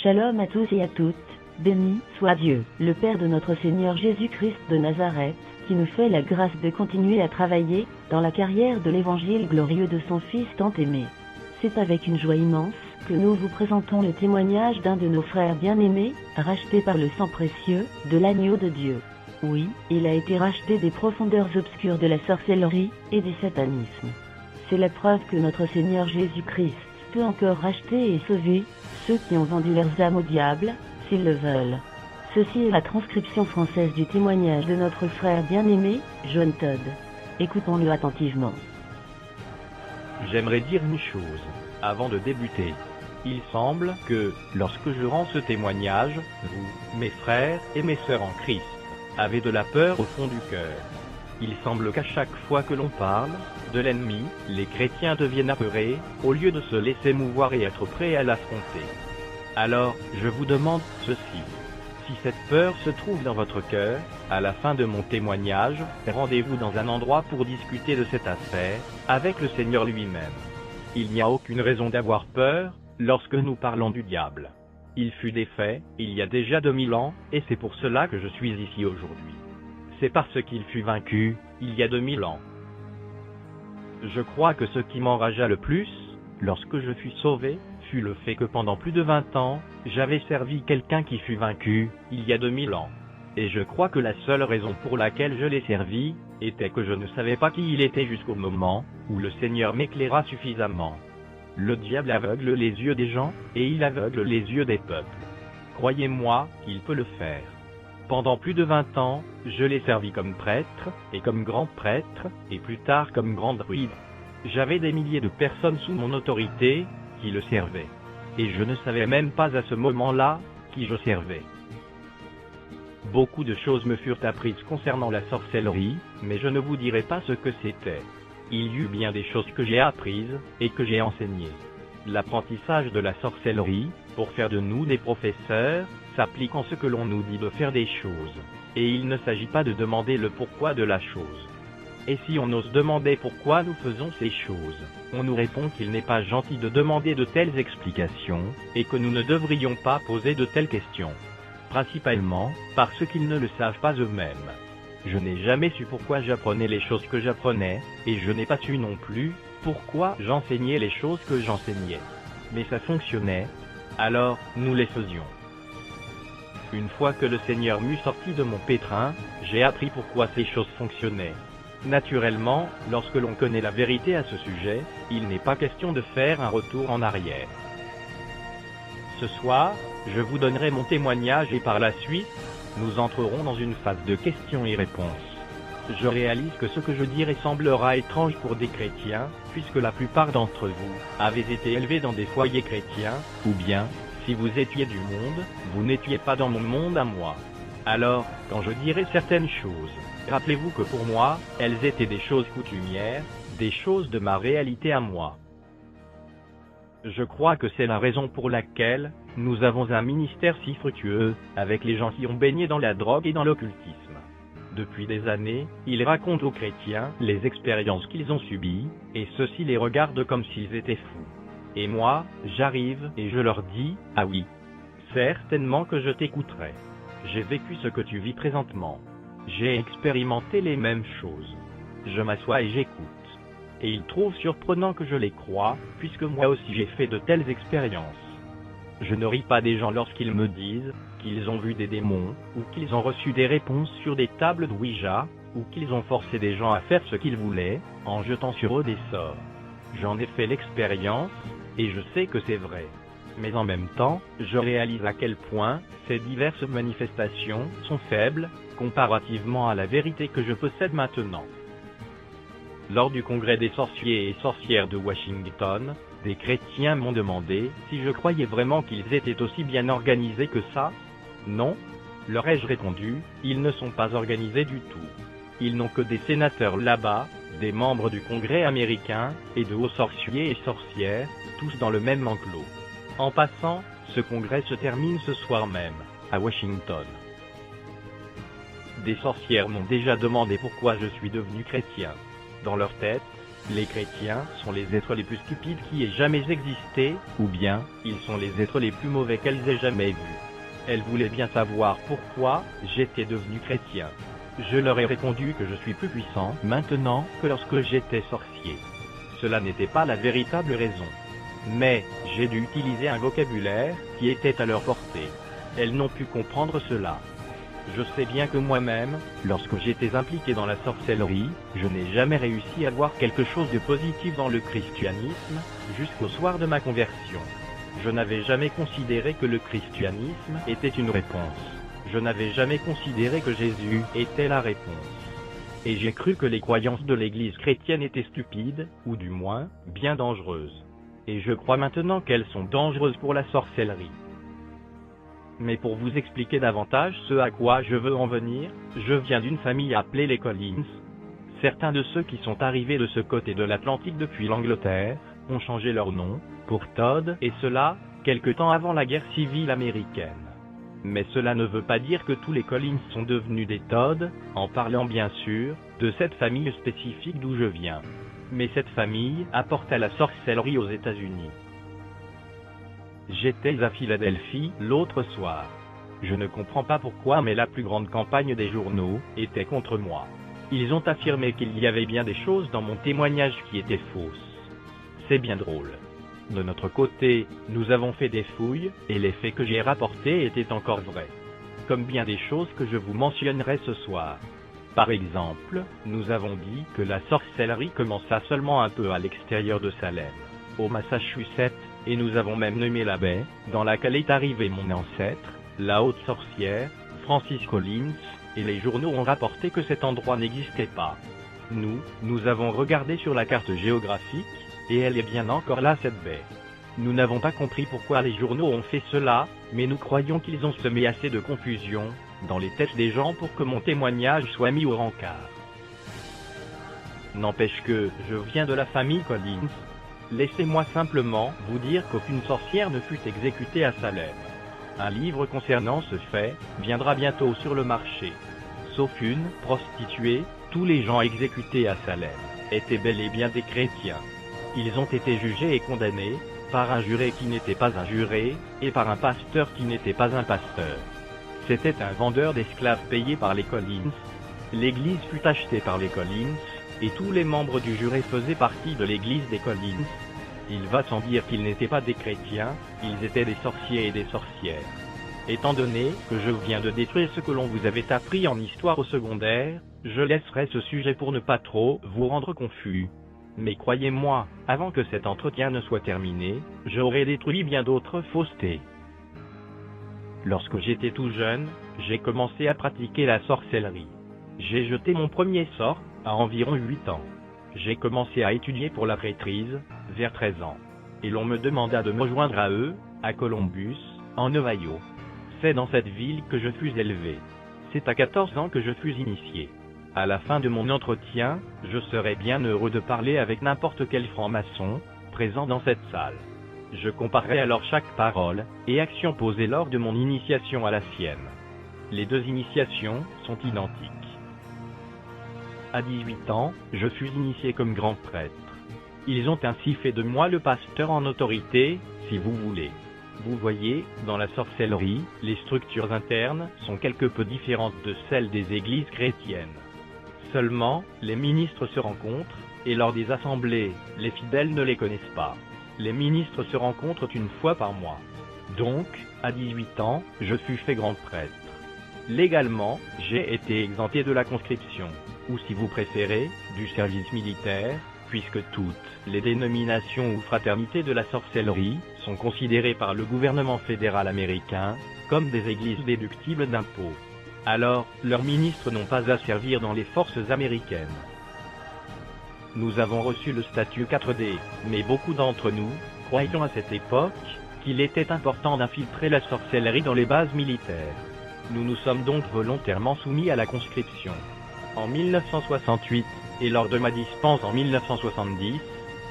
Shalom à tous et à toutes, béni soit Dieu, le Père de notre Seigneur Jésus-Christ de Nazareth, qui nous fait la grâce de continuer à travailler dans la carrière de l'évangile glorieux de son Fils tant aimé. C'est avec une joie immense que nous vous présentons le témoignage d'un de nos frères bien-aimés, racheté par le sang précieux de l'agneau de Dieu. Oui, il a été racheté des profondeurs obscures de la sorcellerie et du satanisme. C'est la preuve que notre Seigneur Jésus-Christ peut encore racheter et sauver ceux qui ont vendu leurs âmes au diable, s'ils le veulent. Ceci est la transcription française du témoignage de notre frère bien-aimé, John Todd. Écoutons-le attentivement. J'aimerais dire une chose, avant de débuter. Il semble que, lorsque je rends ce témoignage, vous, mes frères et mes sœurs en Christ, avez de la peur au fond du cœur. Il semble qu'à chaque fois que l'on parle de l'ennemi, les chrétiens deviennent apeurés, au lieu de se laisser mouvoir et être prêts à l'affronter. Alors, je vous demande ceci. Si cette peur se trouve dans votre cœur, à la fin de mon témoignage, rendez-vous dans un endroit pour discuter de cette affaire, avec le Seigneur lui-même. Il n'y a aucune raison d'avoir peur, lorsque nous parlons du diable. Il fut défait, il y a déjà 2000 ans, et c'est pour cela que je suis ici aujourd'hui. C'est parce qu'il fut vaincu, il y a 2000 ans. Je crois que ce qui m'enragea le plus, lorsque je fus sauvé, fut le fait que pendant plus de 20 ans, j'avais servi quelqu'un qui fut vaincu, il y a 2000 ans. Et je crois que la seule raison pour laquelle je l'ai servi, était que je ne savais pas qui il était jusqu'au moment, où le Seigneur m'éclaira suffisamment. Le diable aveugle les yeux des gens, et il aveugle les yeux des peuples. Croyez-moi, qu'il peut le faire. Pendant plus de 20 ans, je l'ai servi comme prêtre, et comme grand prêtre, et plus tard comme grand druide. J'avais des milliers de personnes sous mon autorité, qui le servaient. Et je ne savais même pas à ce moment-là, qui je servais. Beaucoup de choses me furent apprises concernant la sorcellerie, mais je ne vous dirai pas ce que c'était. Il y eut bien des choses que j'ai apprises, et que j'ai enseignées. L'apprentissage de la sorcellerie, pour faire de nous des professeurs, s'applique en ce que l'on nous dit de faire des choses. Et il ne s'agit pas de demander le pourquoi de la chose. Et si on ose demander pourquoi nous faisons ces choses, on nous répond qu'il n'est pas gentil de demander de telles explications, et que nous ne devrions pas poser de telles questions. Principalement, parce qu'ils ne le savent pas eux-mêmes. Je n'ai jamais su pourquoi j'apprenais les choses que j'apprenais, et je n'ai pas su non plus pourquoi j'enseignais les choses que j'enseignais. Mais ça fonctionnait, alors nous les faisions. Une fois que le Seigneur m'eut sorti de mon pétrin, j'ai appris pourquoi ces choses fonctionnaient. Naturellement, lorsque l'on connaît la vérité à ce sujet, il n'est pas question de faire un retour en arrière. Ce soir, je vous donnerai mon témoignage et par la suite, nous entrerons dans une phase de questions et réponses. Je réalise que ce que je dirai semblera étrange pour des chrétiens, puisque la plupart d'entre vous avez été élevés dans des foyers chrétiens, ou bien, si vous étiez du monde, vous n'étiez pas dans mon monde à moi. Alors, quand je dirai certaines choses, rappelez-vous que pour moi, elles étaient des choses coutumières, des choses de ma réalité à moi. Je crois que c'est la raison pour laquelle nous avons un ministère si fructueux, avec les gens qui ont baigné dans la drogue et dans l'occultisme. Depuis des années, ils racontent aux chrétiens les expériences qu'ils ont subies, et ceux-ci les regardent comme s'ils étaient fous. Et moi, j'arrive et je leur dis, ah oui, certainement que je t'écouterai. J'ai vécu ce que tu vis présentement. J'ai expérimenté les mêmes choses. Je m'assois et j'écoute. Et ils trouvent surprenant que je les croie, puisque moi aussi j'ai fait de telles expériences. Je ne ris pas des gens lorsqu'ils me disent qu'ils ont vu des démons, ou qu'ils ont reçu des réponses sur des tables de Ouija, ou qu'ils ont forcé des gens à faire ce qu'ils voulaient, en jetant sur eux des sorts. J'en ai fait l'expérience, et je sais que c'est vrai. Mais en même temps, je réalise à quel point ces diverses manifestations sont faibles, comparativement à la vérité que je possède maintenant. Lors du congrès des sorciers et sorcières de Washington, des chrétiens m'ont demandé si je croyais vraiment qu'ils étaient aussi bien organisés que ça. Non, leur ai-je répondu, ils ne sont pas organisés du tout. Ils n'ont que des sénateurs là-bas, des membres du Congrès américain, et de hauts sorciers et sorcières, tous dans le même enclos. En passant, ce congrès se termine ce soir même, à Washington. Des sorcières m'ont déjà demandé pourquoi je suis devenu chrétien. Dans leur tête, Les chrétiens sont les êtres les plus stupides qui aient jamais existé, ou bien, ils sont les êtres les plus mauvais qu'elles aient jamais vus. Elles voulaient bien savoir pourquoi j'étais devenu chrétien. Je leur ai répondu que je suis plus puissant maintenant que lorsque j'étais sorcier. Cela n'était pas la véritable raison. Mais, j'ai dû utiliser un vocabulaire qui était à leur portée. Elles n'ont pu comprendre cela. Je sais bien que moi-même, lorsque j'étais impliqué dans la sorcellerie, je n'ai jamais réussi à voir quelque chose de positif dans le christianisme, jusqu'au soir de ma conversion. Je n'avais jamais considéré que le christianisme était une réponse. Je n'avais jamais considéré que Jésus était la réponse. Et j'ai cru que les croyances de l'Église chrétienne étaient stupides, ou du moins, bien dangereuses. Et je crois maintenant qu'elles sont dangereuses pour la sorcellerie. Mais pour vous expliquer davantage ce à quoi je veux en venir, je viens d'une famille appelée les Collins. Certains de ceux qui sont arrivés de ce côté de l'Atlantique depuis l'Angleterre, ont changé leur nom, pour Todd, et cela, quelque temps avant la guerre civile américaine. Mais cela ne veut pas dire que tous les Collins sont devenus des Todd, en parlant bien sûr, de cette famille spécifique d'où je viens. Mais cette famille apporte à la sorcellerie aux États-Unis. J'étais à Philadelphie l'autre soir. Je ne comprends pas pourquoi, mais la plus grande campagne des journaux était contre moi. Ils ont affirmé qu'il y avait bien des choses dans mon témoignage qui étaient fausses. C'est bien drôle. De notre côté, nous avons fait des fouilles, et les faits que j'ai rapportés étaient encore vrais. Comme bien des choses que je vous mentionnerai ce soir. Par exemple, nous avons dit que la sorcellerie commença seulement un peu à l'extérieur de Salem, au Massachusetts, et nous avons même nommé la baie, dans laquelle est arrivé mon ancêtre, la haute sorcière, Francis Collins, et les journaux ont rapporté que cet endroit n'existait pas. Nous avons regardé sur la carte géographique, et elle est bien encore là cette baie. Nous n'avons pas compris pourquoi les journaux ont fait cela, mais nous croyons qu'ils ont semé assez de confusion dans les têtes des gens pour que mon témoignage soit mis au rencard. N'empêche que je viens de la famille Collins. Laissez-moi simplement vous dire qu'aucune sorcière ne fut exécutée à Salem. Un livre concernant ce fait viendra bientôt sur le marché. Sauf une prostituée, tous les gens exécutés à Salem étaient bel et bien des chrétiens. Ils ont été jugés et condamnés par un juré qui n'était pas un juré, et par un pasteur qui n'était pas un pasteur. C'était un vendeur d'esclaves payé par les Collins. L'église fut achetée par les Collins, et tous les membres du juré faisaient partie de l'église des Collins. Il va sans dire qu'ils n'étaient pas des chrétiens, ils étaient des sorciers et des sorcières. Étant donné que je viens de détruire ce que l'on vous avait appris en histoire au secondaire, je laisserai ce sujet pour ne pas trop vous rendre confus. Mais croyez-moi, avant que cet entretien ne soit terminé, j'aurai détruit bien d'autres faussetés. Lorsque j'étais tout jeune, j'ai commencé à pratiquer la sorcellerie. J'ai jeté mon premier sort à environ 8 ans. J'ai commencé à étudier pour la prêtrise, vers 13 ans. Et l'on me demanda de me joindre à eux, à Columbus, en Ohio. C'est dans cette ville que je fus élevé. C'est à 14 ans que je fus initié. À la fin de mon entretien, je serais bien heureux de parler avec n'importe quel franc-maçon, présent dans cette salle. Je comparerai alors chaque parole et action posée lors de mon initiation à la sienne. Les deux initiations sont identiques. À 18 ans, je fus initié comme grand prêtre. Ils ont ainsi fait de moi le pasteur en autorité, si vous voulez. Vous voyez, dans la sorcellerie, les structures internes sont quelque peu différentes de celles des églises chrétiennes. Seulement, les ministres se rencontrent, et lors des assemblées, les fidèles ne les connaissent pas. Les ministres se rencontrent une fois par mois. Donc, à 18 ans, je fus fait grand prêtre. Légalement, j'ai été exempté de la conscription, ou si vous préférez, du service militaire, puisque toutes les dénominations ou fraternités de la sorcellerie sont considérées par le gouvernement fédéral américain comme des églises déductibles d'impôts. Alors, leurs ministres n'ont pas à servir dans les forces américaines. Nous avons reçu le statut 4D, mais beaucoup d'entre nous croyaient à cette époque qu'il était important d'infiltrer la sorcellerie dans les bases militaires. Nous nous sommes donc volontairement soumis à la conscription. En 1968, et lors de ma dispense en 1970,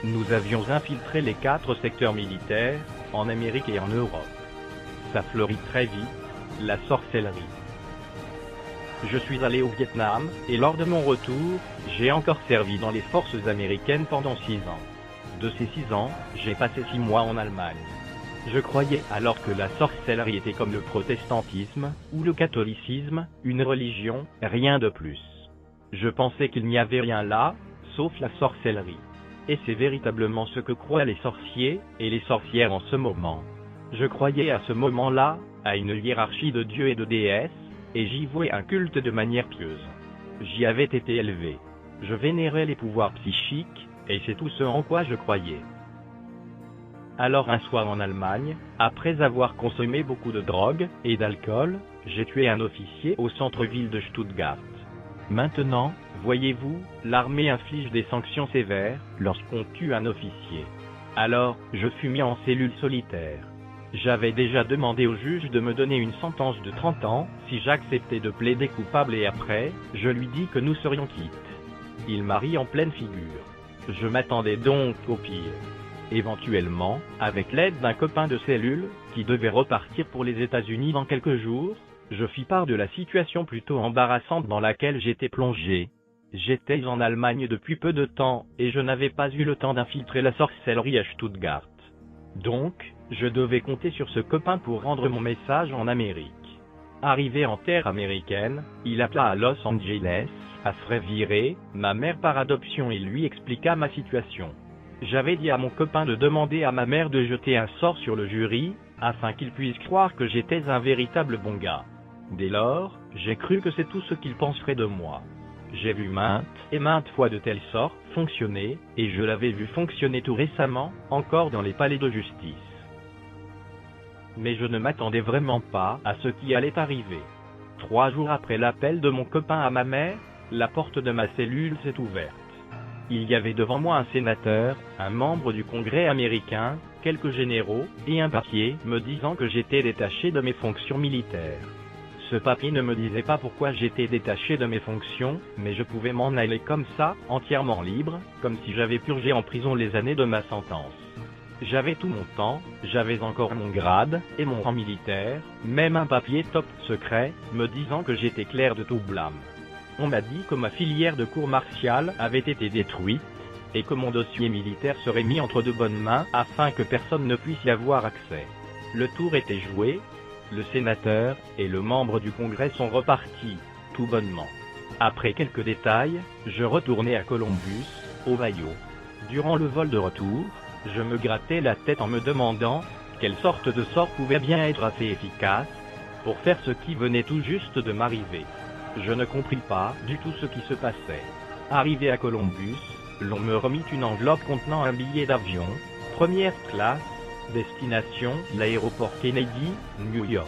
nous avions infiltré les 4 secteurs militaires, en Amérique et en Europe. Ça fleurit très vite, la sorcellerie. Je suis allé au Vietnam, et lors de mon retour, j'ai encore servi dans les forces américaines pendant 6 ans. De ces 6 ans, j'ai passé 6 mois en Allemagne. Je croyais alors que la sorcellerie était comme le protestantisme, ou le catholicisme, une religion, rien de plus. Je pensais qu'il n'y avait rien là, sauf la sorcellerie. Et c'est véritablement ce que croient les sorciers, et les sorcières en ce moment. Je croyais à ce moment-là, à une hiérarchie de dieux et de déesses, et j'y vouais un culte de manière pieuse. J'y avais été élevé. Je vénérais les pouvoirs psychiques, et c'est tout ce en quoi je croyais. Alors un soir en Allemagne, après avoir consommé beaucoup de drogue et d'alcool, j'ai tué un officier au centre-ville de Stuttgart. Maintenant, voyez-vous, l'armée inflige des sanctions sévères lorsqu'on tue un officier. Alors, je fus mis en cellule solitaire. J'avais déjà demandé au juge de me donner une sentence de 30 ans si j'acceptais de plaider coupable et après, je lui dis que nous serions quittes. Il m'a ri en pleine figure. Je m'attendais donc au pire. Éventuellement, avec l'aide d'un copain de cellule, qui devait repartir pour les États-Unis dans quelques jours, je fis part de la situation plutôt embarrassante dans laquelle j'étais plongé. J'étais en Allemagne depuis peu de temps, et je n'avais pas eu le temps d'infiltrer la sorcellerie à Stuttgart. Donc, je devais compter sur ce copain pour rendre mon message en Amérique. Arrivé en terre américaine, il appela à Los Angeles, à se faire virer, ma mère par adoption et lui expliqua ma situation. J'avais dit à mon copain de demander à ma mère de jeter un sort sur le jury, afin qu'il puisse croire que j'étais un véritable bon gars. Dès lors, j'ai cru que c'est tout ce qu'il penserait de moi. J'ai vu maintes et maintes fois de telle sorte fonctionner, et je l'avais vu fonctionner tout récemment, encore dans les palais de justice. Mais je ne m'attendais vraiment pas à ce qui allait arriver. 3 jours après l'appel de mon copain à ma mère, la porte de ma cellule s'est ouverte. Il y avait devant moi un sénateur, un membre du Congrès américain, quelques généraux, et un papier me disant que j'étais détaché de mes fonctions militaires. Ce papier ne me disait pas pourquoi j'étais détaché de mes fonctions, mais je pouvais m'en aller comme ça, entièrement libre, comme si j'avais purgé en prison les années de ma sentence. J'avais tout mon temps, j'avais encore mon grade, et mon rang militaire, même un papier top secret, me disant que j'étais clair de tout blâme. On m'a dit que ma filière de cour martiale avait été détruite, et que mon dossier militaire serait mis entre de bonnes mains afin que personne ne puisse y avoir accès. Le tour était joué, le sénateur et le membre du Congrès sont repartis, tout bonnement. Après quelques détails, je retournai à Columbus, Ohio. Durant le vol de retour, je me grattais la tête en me demandant quelle sorte de sort pouvait bien être assez efficace pour faire ce qui venait tout juste de m'arriver. Je ne compris pas du tout ce qui se passait. Arrivé à Columbus, l'on me remit une enveloppe contenant un billet d'avion, première classe, destination, l'aéroport Kennedy, New York.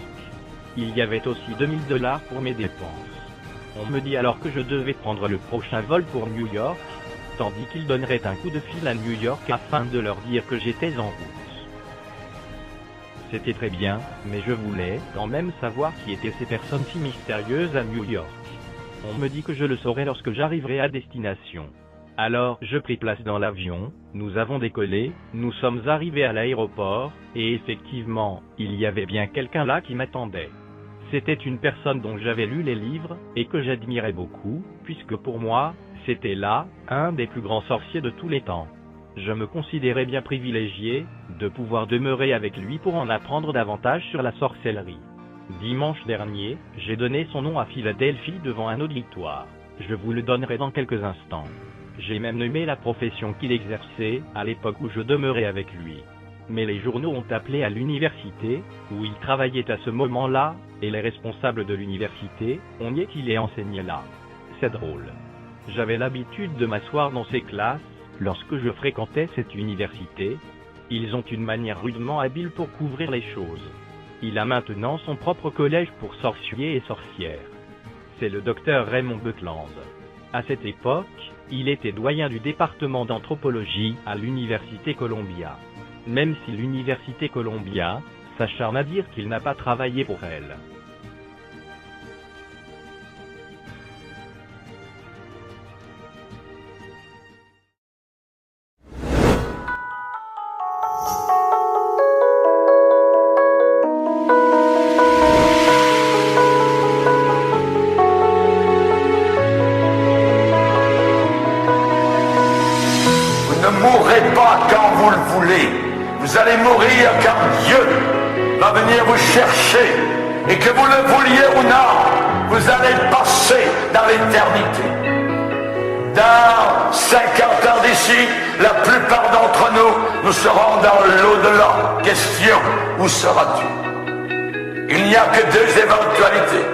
Il y avait aussi $2000 pour mes dépenses. On me dit alors que je devais prendre le prochain vol pour New York, tandis qu'ils donneraient un coup de fil à New York afin de leur dire que j'étais en route. C'était très bien, mais je voulais quand même savoir qui étaient ces personnes si mystérieuses à New York. On me dit que je le saurai lorsque j'arriverai à destination. Alors, je pris place dans l'avion, nous avons décollé, nous sommes arrivés à l'aéroport, et effectivement, il y avait bien quelqu'un là qui m'attendait. C'était une personne dont j'avais lu les livres, et que j'admirais beaucoup, puisque pour moi, c'était là, un des plus grands sorciers de tous les temps. Je me considérais bien privilégié, de pouvoir demeurer avec lui pour en apprendre davantage sur la sorcellerie. Dimanche dernier, j'ai donné son nom à Philadelphie devant un auditoire. Je vous le donnerai dans quelques instants. J'ai même nommé la profession qu'il exerçait, à l'époque où je demeurais avec lui. Mais les journaux ont appelé à l'université, où il travaillait à ce moment-là, et les responsables de l'université ont nié qu'il ait enseigné là. C'est drôle. J'avais l'habitude de m'asseoir dans ces classes, lorsque je fréquentais cette université. Ils ont une manière rudement habile pour couvrir les choses. Il a maintenant son propre collège pour sorciers et sorcières. C'est le docteur Raymond Buckland. À cette époque, il était doyen du département d'anthropologie à l'université Columbia. Même si l'université Columbia s'acharne à dire qu'il n'a pas travaillé pour elle. allez mourir car Dieu va venir vous chercher. Et que vous le vouliez ou non, vous allez passer dans l'éternité. Dans 50 ans d'ici, la plupart d'entre nous, nous serons dans l'au-delà. Question, où seras-tu? Il n'y a que deux éventualités.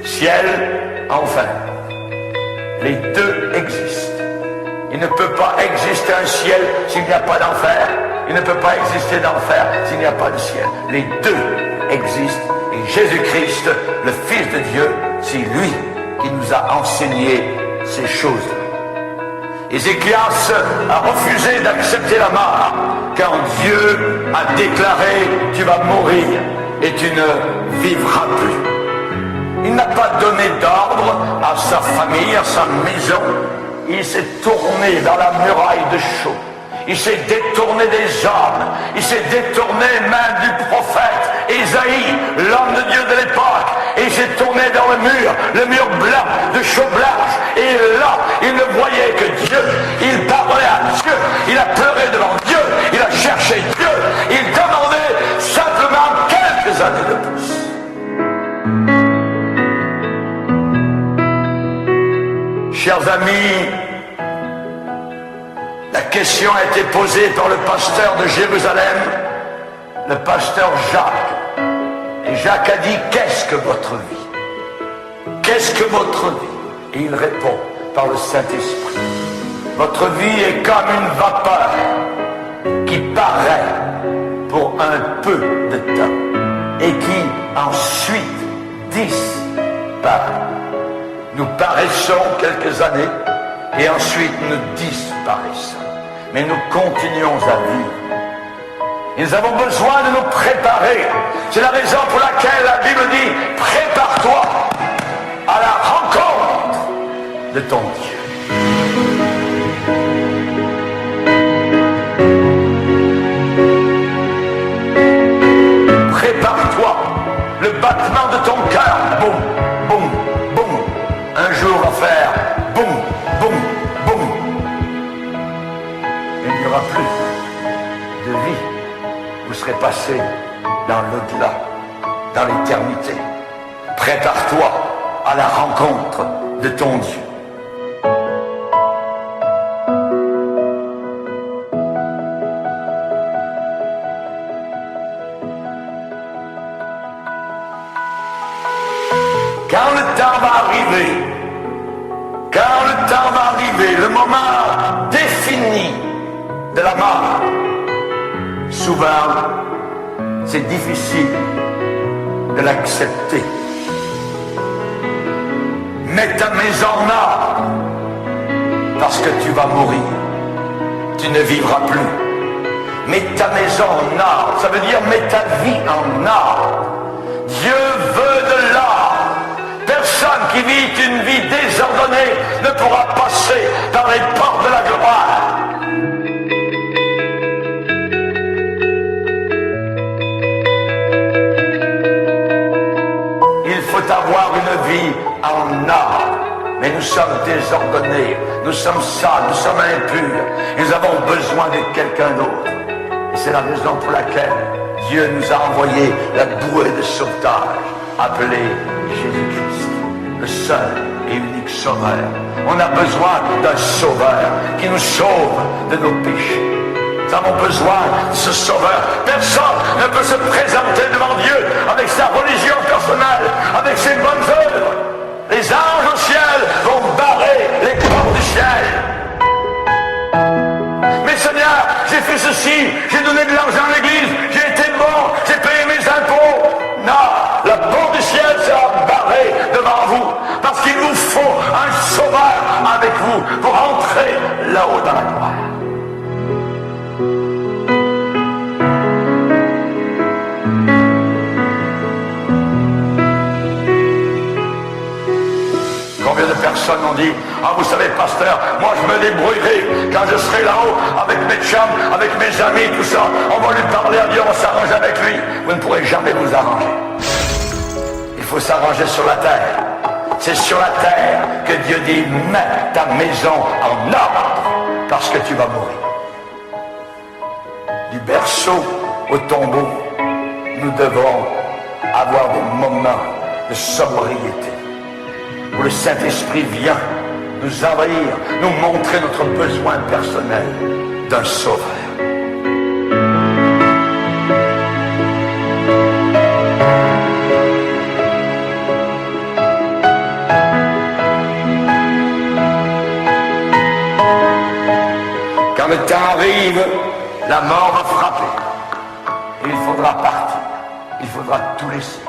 Ciel, enfer. Les deux existent. Il ne peut pas exister un ciel s'il n'y a pas d'enfer. Il ne peut pas exister d'enfer s'il n'y a pas de ciel. Les deux existent. Et Jésus-Christ, le Fils de Dieu, c'est lui qui nous a enseigné ces choses. Ézéchias a refusé d'accepter la mort quand Dieu a déclaré « Tu vas mourir et tu ne vivras plus ». Il n'a pas donné d'ordre à sa famille, à sa maison. Il s'est tourné dans la muraille de chaux. Il s'est détourné des hommes. Il s'est détourné même du prophète Ésaïe, l'homme de Dieu de l'époque. Et il s'est tourné dans le mur blanc, de chaux blanche. Et là, il ne voyait que Dieu. Il parlait à Dieu. Il a pleuré devant Dieu. Il a cherché Dieu. Il demandait simplement quelques années de plus. Chers amis, la question a été posée par le pasteur de Jérusalem, le pasteur Jacques. Et Jacques a dit, qu'est-ce que votre vie? Qu'est-ce que votre vie? Et il répond par le Saint-Esprit. Votre vie est comme une vapeur qui paraît pour un peu de temps et qui ensuite disparaît. Nous paraissons quelques années et ensuite nous disparaissons. Mais nous continuons à vivre. Et nous avons besoin de nous préparer. C'est la raison pour laquelle la Bible dit « Prépare-toi à la rencontre de ton Dieu ». Prépare-toi, le battement de ton cœur, boum, boum, boum, un jour va faire boum, boum, boum. Il n'y aura plus de vie. Vous serez passé dans l'au-delà, dans l'éternité. Prépare-toi à la rencontre de ton Dieu. Quand le temps va arriver, le moment défini de la mort, souvent, c'est difficile de l'accepter. Mets ta maison en ordre, parce que tu vas mourir. Tu ne vivras plus. Mets ta maison en ordre, ça veut dire mets ta vie en ordre. Dieu veut de l'ordre. Personne qui vit une vie désordonnée ne pourra passer dans les portes de la gloire. Il faut avoir une vie en ordre. Mais nous sommes désordonnés, nous sommes sales, nous sommes impurs. Nous avons besoin de quelqu'un d'autre. Et c'est la raison pour laquelle Dieu nous a envoyé la bouée de sauvetage, appelée Jésus-Christ, le seul et unique sauveur. On a besoin d'un sauveur qui nous sauve de nos péchés. Nous avons besoin de ce sauveur. Personne ne peut se présenter devant Dieu avec sa religion personnelle, avec ses bonnes œuvres. Les anges au ciel vont barrer les portes du ciel. Mais Seigneur, j'ai fait ceci, j'ai donné de l'argent à l'église, j'ai été bon, j'ai payé mes impôts. Non, la porte du ciel sera barrée devant vous, parce qu'il vous faut un sauveur avec vous pour entrer là-haut dans la gloire. Combien de personnes ont dit, ah vous savez pasteur, moi je me débrouillerai quand je serai là-haut avec mes chums, avec mes amis, tout ça, on va lui parler à Dieu, on s'arrange avec lui. Vous ne pourrez jamais vous arranger. Il faut s'arranger sur la terre. C'est sur la terre que Dieu dit, mets ta maison en ordre, parce que tu vas mourir. du berceau au tombeau, nous devons avoir des moments de sobriété où le Saint-Esprit vient nous envahir, nous montrer notre besoin personnel d'un sauveur. Quand le temps arrive, la mort va frapper. Et il faudra partir. Il faudra tout laisser.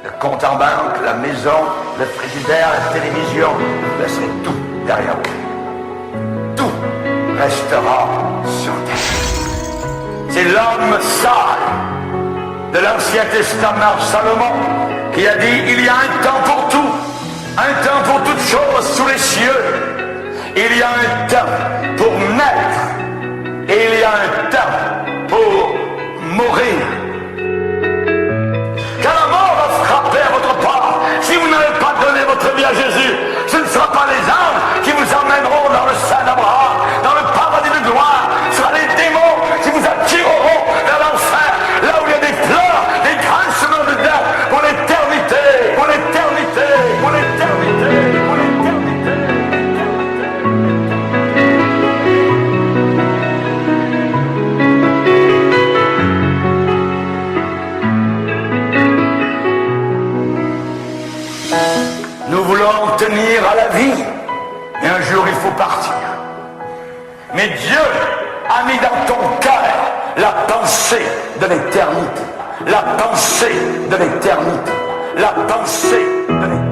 Le compte en banque, la maison, le frigidaire, la télévision. Vous laisserez tout derrière vous. Tout restera sur terre. C'est l'homme sage de l'Ancien Testament, Salomon, qui a dit: il y a un temps pour tout, un temps pour toutes choses sous les cieux. Il y a un temps pour naître et il y a un temps pour mourir. Quand la mort va frapper à votre porte, si vous n'avez pas donné votre vie à Jésus, ce ne sera pas les anges qui vous emmèneront dans le sein d'Abraham, dans le paradis de gloire. Ce sera les démons qui vous attireront vers l'enfer, là où il y a des pleurs, des grands chemins de deuil pour l'éternité, pour l'éternité, pour l'éternité, pour l'éternité. Nous voulons tenir à la vie, mais un jour il faut partir. Mais Dieu a mis dans ton cœur la pensée de l'éternité. La pensée de l'éternité. La pensée de l'éternité.